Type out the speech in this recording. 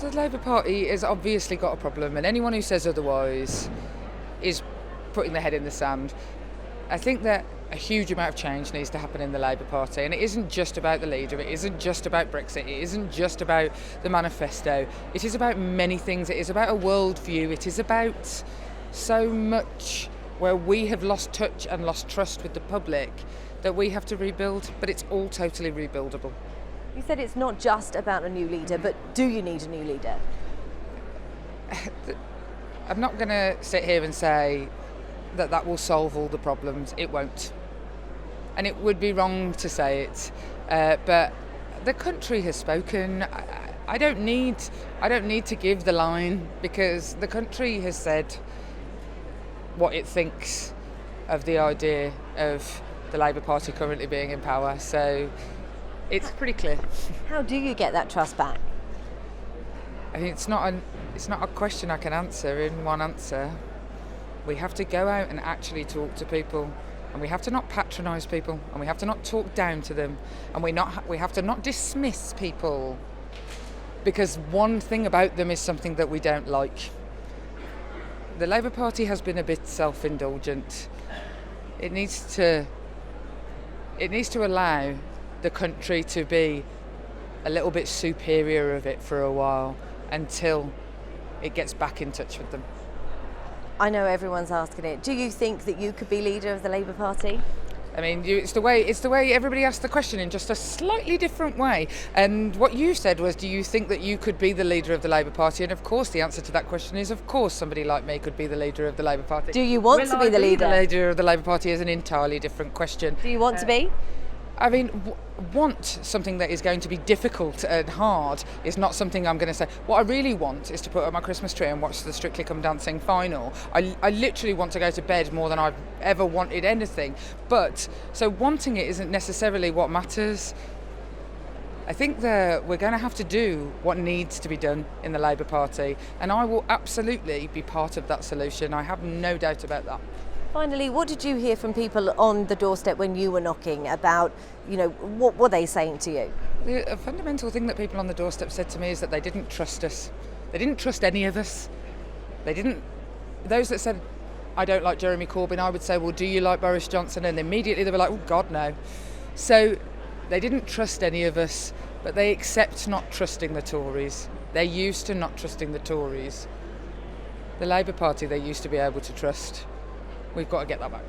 The Labour Party has obviously got a problem, and anyone who says otherwise is putting their head in the sand. I think that a huge amount of change needs to happen in the Labour Party, and it isn't just about the leader, it isn't just about Brexit, it isn't just about the manifesto, it is about many things. It is about a worldview, it is about so much where we have lost touch and lost trust with the public that we have to rebuild, but it's all totally rebuildable. You said it's not just about a new leader, but do you need a new leader? I'm not going to sit here and say that will solve all the problems. It won't. And it would be wrong to say it. But the country has spoken. I don't need to give the line, because the country has said what it thinks of the idea of the Labour Party currently being in power. So it's pretty clear. How do you get that trust back? I think it's not a question I can answer in one answer. We have to go out and actually talk to people, and we have to not patronise people, and we have to not talk down to them, and we have to not dismiss people because one thing about them is something that we don't like. The Labour Party has been a bit self-indulgent. It needs to allow the country to be a little bit superior of it for a while until it gets back in touch with them. I know everyone's asking it. Do you think that you could be leader of the Labour Party? I mean, it's the way everybody asked the question in just a slightly different way. And what you said was, do you think that you could be the leader of the Labour Party? And of course, the answer to that question is, of course, somebody like me could be the leader of the Labour Party. Do you want to be the leader? The leader of the Labour Party is an entirely different question. Do you want to be? I mean, want something that is going to be difficult and hard is not something I'm going to say. What I really want is to put up my Christmas tree and watch the Strictly Come Dancing final. I literally want to go to bed more than I've ever wanted anything. But, so wanting it isn't necessarily what matters. I think that we're going to have to do what needs to be done in the Labour Party, and I will absolutely be part of that solution. I have no doubt about that. Finally, what did you hear from people on the doorstep when you were knocking about, what were they saying to you? The fundamental thing that people on the doorstep said to me is that they didn't trust us. They didn't trust any of us. Those that said, I don't like Jeremy Corbyn, I would say, well, do you like Boris Johnson? And immediately they were like, oh God, no. So they didn't trust any of us, but they accept not trusting the Tories. They're used to not trusting the Tories. The Labour Party they used to be able to trust. We've got to get that back.